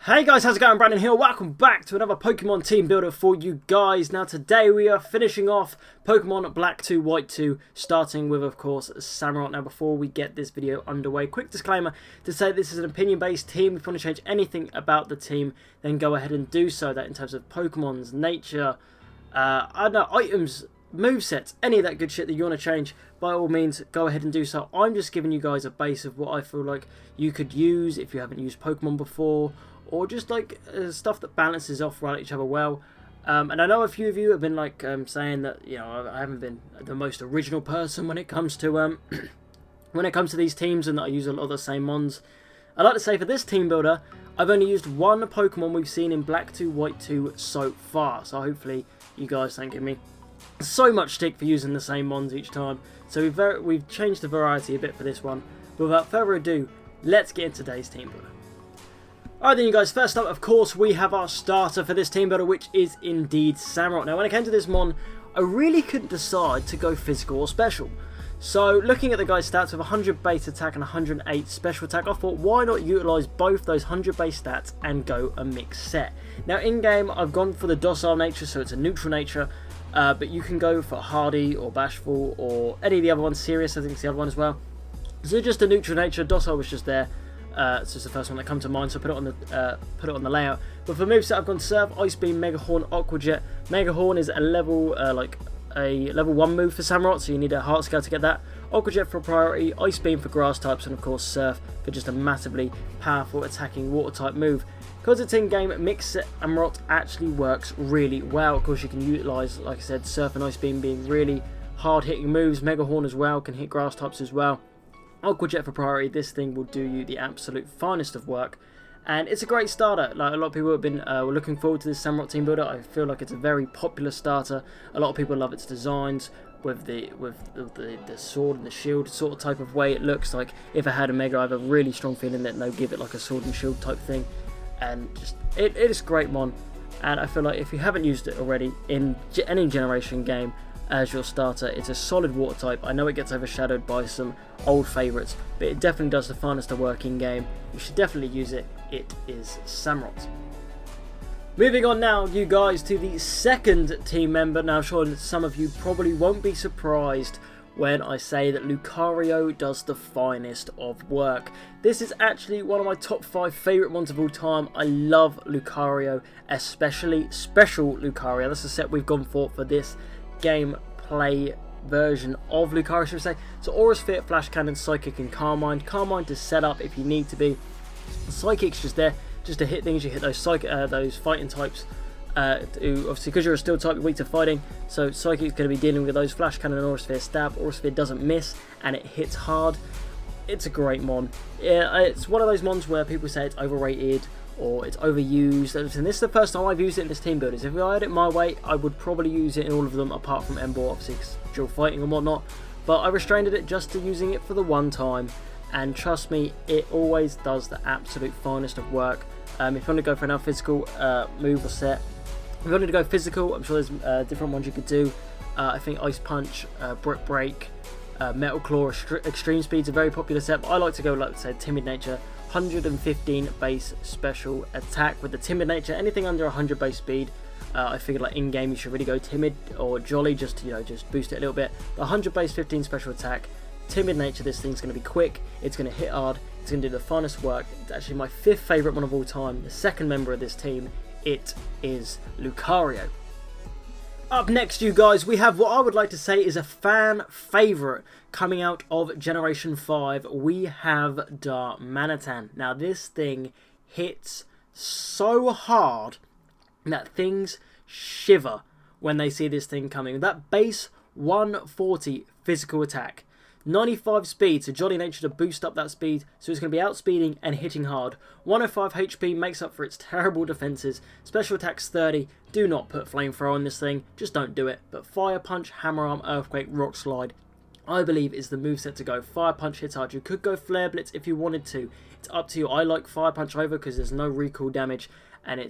Hey guys, how's it going? Brandon here. Welcome back to another Pokemon team builder for you guys. Now today we are finishing off Pokemon Black 2, White 2, starting with, of course, Samurott. Now before we get this video underway, quick disclaimer to say this is an opinion-based team. If you want to change anything about the team, then go ahead and do so. That in terms of Pokemon's nature, I don't know, items, movesets, any of that good shit that you want to change, by all means, go ahead and do so. I'm just giving you guys a base of what I feel like you could use if you haven't used Pokemon before, or just like stuff that balances off right each other well. And I know a few of you have been like saying that, you know, I haven't been the most original person when it comes to these teams, and that I use a lot of the same mons. I'd like to say for this team builder, I've only used one Pokemon we've seen in Black 2, White 2 so far. So hopefully you guys don't give me so much stick for using the same mons each time. So we've changed the variety a bit for this one. But without further ado, let's get into today's team builder. Alright then you guys, first up of course we have our starter for this team builder, which is indeed Samurott. Now when it came to this mon, I really couldn't decide to go physical or special. So looking at the guy's stats with 100 base attack and 108 special attack, I thought why not utilise both those 100 base stats and go a mixed set. Now in game I've gone for the docile nature, so it's a neutral nature, but you can go for hardy or bashful or any of the other ones. Serious I think it's the other one as well. So just a neutral nature, docile was just there. It's just the first one that comes to mind, so put it on the layout. But for moveset, I've gone Surf, Ice Beam, Mega Horn, Aqua Jet. Mega Horn is a level level 1 move for Samurott, so you need a Heart Scale to get that. Aqua Jet for priority, Ice Beam for grass types, and of course Surf for just a massively powerful attacking water type move. Because it's in game, Mixed Samurott actually works really well. Of course, you can utilise, like I said, Surf and Ice Beam being really hard hitting moves. Mega Horn as well can hit grass types as well. Aqua Jet for priority, this thing will do you the absolute finest of work, and it's a great starter. Like a lot of people have been were looking forward to this Samurott team builder. I feel like it's a very popular starter. A lot of people love its designs with the sword and the shield sort of type of way it looks. Like if I had a Mega, I have a really strong feeling that they'll give it like a sword and shield type thing, and just it is great mon. And I feel like if you haven't used it already in any generation game as your starter, it's a solid water type. I know it gets overshadowed by some old favourites, but it definitely does the finest of work in game. You should definitely use it. It is Samurott. Moving on now, you guys, to the second team member. Now I'm sure some of you probably won't be surprised when I say that Lucario does the finest of work. This is actually one of my top 5 favourite ones of all time. I love Lucario, especially Special Lucario. That's the set we've gone for this gameplay version of Lucario, should we say. So Aura Sphere, Flash Cannon, Psychic and Carmine. Carmine to set up if you need to be. Psychic's just there just to hit things. You hit those those fighting types. Obviously because you're a steel type, you're weak to fighting, so Psychic's going to be dealing with those. Flash Cannon and Aura Sphere stab. Aura Sphere doesn't miss and it hits hard. It's a great mon. Yeah, it's one of those mons where people say it's overrated or it's overused, and this is the first time I've used it in this team builders. If I had it my way, I would probably use it in all of them apart from Ember, obviously because dual fighting and whatnot, but I restrained it just to using it for the one time, and trust me, it always does the absolute finest of work. If you want to go for another physical move or set, if you wanted to go physical, I'm sure there's different ones you could do. I think Ice Punch, Brick Break, Metal Claw, Extreme Speed's a very popular set, but I like to go, like I said, Timid Nature. 115 base special attack with the Timid Nature. Anything under 100 base speed, I figured like in game you should really go Timid or Jolly, just to, you know, just boost it a little bit. But 100 base, 15 special attack, Timid Nature. This thing's going to be quick. It's going to hit hard. It's going to do the finest work. It's actually my 5th favourite one of all time. The second member of this team. It is Lucario. Up next, you guys, we have what I would like to say is a fan favourite coming out of Generation 5. We have Darmanitan. Now, this thing hits so hard that things shiver when they see this thing coming. That base 140 physical attack. 95 speed, so Jolly Nature to boost up that speed, so it's going to be outspeeding and hitting hard. 105 HP makes up for its terrible defences. Special attacks 30, do not put Flamethrower on this thing, just don't do it. But Fire Punch, Hammer Arm, Earthquake, Rock Slide, I believe is the moveset to go. Fire Punch hits hard. You could go Flare Blitz if you wanted to. It's up to you. I like Fire Punch over because there's no recoil damage, and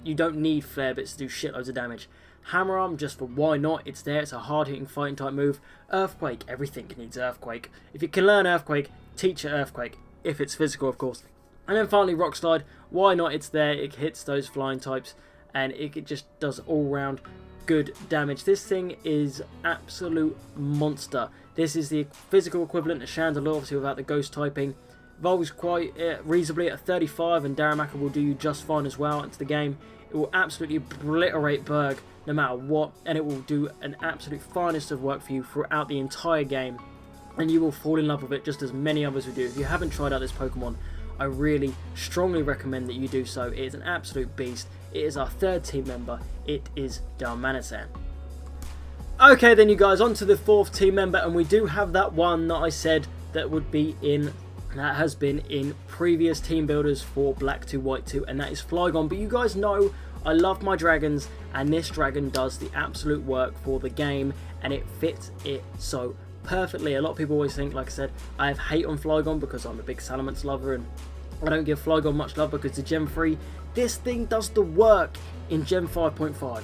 you don't need Flare Blitz to do shitloads of damage. Hammer Arm, just for why not, it's there, it's a hard hitting fighting type move. Earthquake, everything needs Earthquake. If you can learn Earthquake, teach it Earthquake, if it's physical of course. And then finally Rock Slide, why not? It's there, it hits those flying types, and it just does all round good damage. This thing is absolute monster. This is the physical equivalent of Chandelure, obviously without the ghost typing. Vol's quite reasonably at 35, and Darumaka will do you just fine as well into the game. It will absolutely obliterate Berg no matter what, and it will do an absolute finest of work for you throughout the entire game, and you will fall in love with it just as many others will do. If you haven't tried out this Pokemon, I really strongly recommend that you do so. It is an absolute beast. It is our third team member. It is Darmanitan. Okay then, you guys, on to the fourth team member, and we do have that one that I said that would be in, that has been in previous team builders for Black 2 White 2, and that is Flygon. But you guys know I love my dragons, and this dragon does the absolute work for the game, and it fits it so perfectly. A lot of people always think, like I said, I have hate on Flygon because I'm a big Salamence lover, and I don't give Flygon much love because it's Gen 3. This thing does the work in Gen 5.5.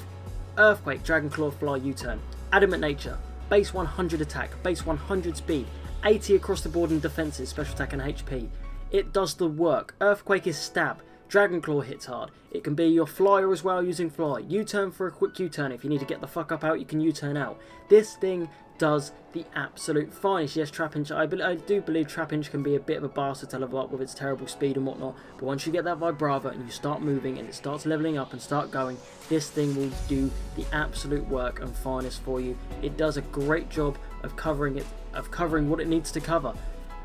Earthquake, Dragon Claw, Fly, U-turn. Adamant Nature, base 100 attack, base 100 speed, 80 across the board in defenses, special attack and HP. It does the work. Earthquake is stab. Dragon Claw hits hard. It can be your flyer as well using fly. U-turn for a quick U-turn. If you need to get the fuck up out, you can U-turn out. This thing does the absolute finest. Yes, Trapinch, I do believe Trapinch can be a bit of a bastard to level up with its terrible speed and whatnot, but once you get that Vibrava and you start moving and it starts leveling up and start going, this thing will do the absolute work and finest for you. It does a great job of covering what it needs to cover.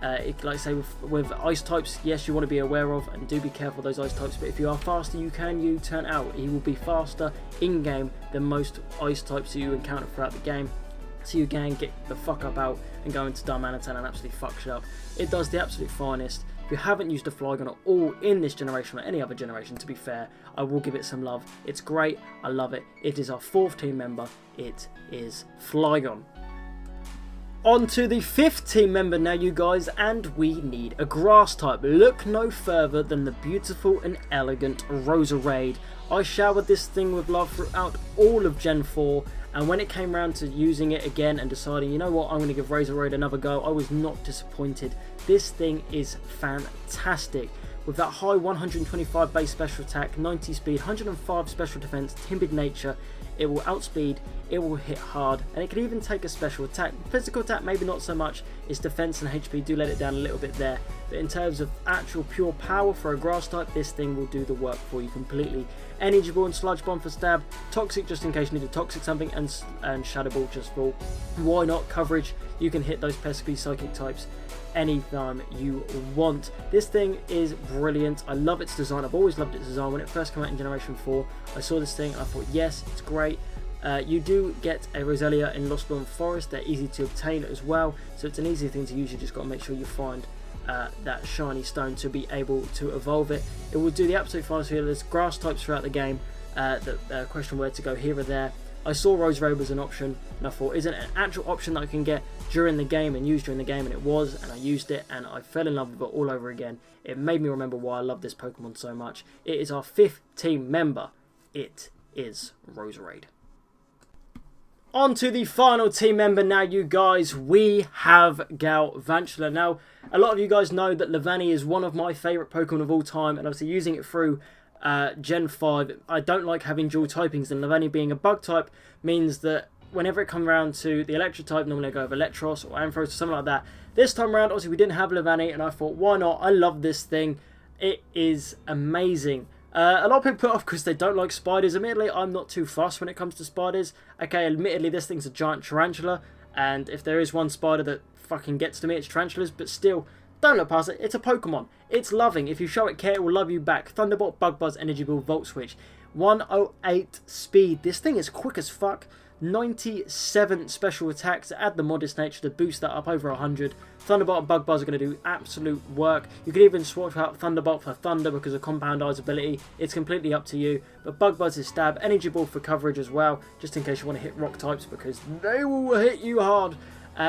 Like I say, with ice types, yes, you want to be aware of, and do be careful of those ice types, but if you are faster, you can U-turn out. He will be faster in-game than most ice types that you encounter throughout the game. So you can get the fuck up out and go into Darmanitan and absolutely fuck shit up. It does the absolute finest. If you haven't used a Flygon at all in this generation or any other generation, to be fair, I will give it some love. It's great. I love it. It is our fourth team member. It is Flygon. On to the fifth team member now, you guys, and we need a grass type. Look no further than the beautiful and elegant Roserade. I showered this thing with love throughout all of Gen 4, and when it came around to using it again and deciding, you know what, I'm going to give Roserade another go, I was not disappointed. This thing is fantastic. With that high 125 base special attack, 90 speed, 105 special defense, timid nature, it will outspeed, it will hit hard, and it can even take a special attack. Physical attack, maybe not so much. Its defense and HP do let it down a little bit there, but in terms of actual pure power for a grass type, this thing will do the work for you completely. Energy Ball and Sludge Bomb for stab, Toxic just in case you need to toxic something, and Shadow Ball just for why not coverage. You can hit those pesky psychic types anytime you want. This thing is brilliant. I love its design. I've always loved its design. When it first came out in Generation 4, I saw this thing, I thought, yes, it's great. You do get a Roselia in Lost Lawn Forest. They're easy to obtain as well, so it's an easy thing to use. You just got to make sure you find that shiny stone to be able to evolve it. It will do the absolute finest for you. There's grass types throughout the game. The question where to go here or there. I saw Roserade as an option, and I thought, is it an actual option that I can get during the game and use during the game? And it was, and I used it, and I fell in love with it all over again. It made me remember why I love this Pokemon so much. It is our fifth team member. It is Roserade. On to the final team member now, you guys. We have Galvantula. Now, a lot of you guys know that Levani is one of my favourite Pokemon of all time, and obviously using it through Gen 5, I don't like having dual typings, and Levani being a bug type means that whenever it comes around to the electric type, normally I go with Electros or Ampharos or something like that. This time around, obviously we didn't have Levani, and I thought, why not? I love this thing. It is amazing. A lot of people put off because they don't like spiders. Admittedly, I'm not too fussed when it comes to spiders. Okay, admittedly, this thing's a giant tarantula, and if there is one spider that fucking gets to me, it's tarantulas, but still, don't look past it. It's a Pokemon. It's loving. If you show it care, it will love you back. Thunderbolt, Bug Buzz, Energy Ball, Volt Switch. 108 speed. This thing is quick as fuck. 97 special attacks. Add the Modest Nature to boost that up over 100. Thunderbolt and Bug Buzz are going to do absolute work. You could even swap out Thunderbolt for Thunder because of Compound Eyes ability. It's completely up to you. But Bug Buzz is stab. Energy Ball for coverage as well, just in case you want to hit rock types, because they will hit you hard.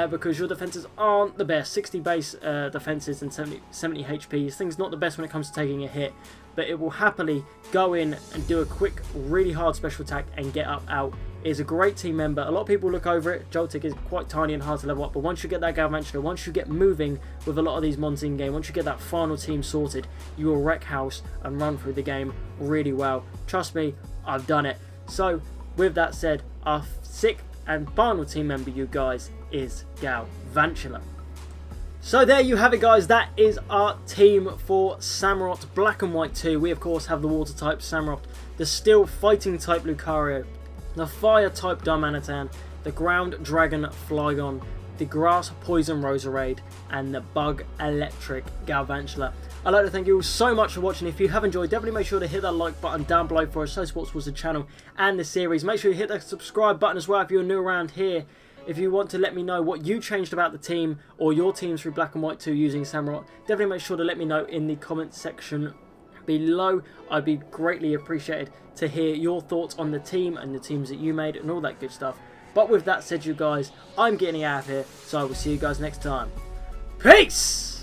Because your defenses aren't the best. 60 base defenses and 70 HP. This thing's not the best when it comes to taking a hit, but it will happily go in and do a quick, really hard special attack and get up out is a great team member. A lot of people look over it. Joltik is quite tiny and hard to level up, but once you get that Galvantula, once you get moving with a lot of these mons in game, once you get that final team sorted, you will wreck house and run through the game really well. Trust me, I've done it. So with that said, our 6th and final team member, you guys, is Galvantula. So there you have it, guys. That is our team for Samurott Black and White 2. We of course have the water type Samurott, the steel fighting type Lucario, the fire type Darmanitan, the ground dragon Flygon, the grass poison Roserade, and the bug electric Galvantula. I'd like to thank you all so much for watching. If you have enjoyed, definitely make sure to hit that like button down below for us, so supports towards the channel and the series. Make sure you hit that subscribe button as well if you're new around here. If you want to let me know what you changed about the team or your teams through Black and White 2 using Samurott, definitely make sure to let me know in the comment section below. I'd be greatly appreciated to hear your thoughts on the team and the teams that you made and all that good stuff. But with that said, you guys, I'm getting out of here, so I will see you guys next time. Peace!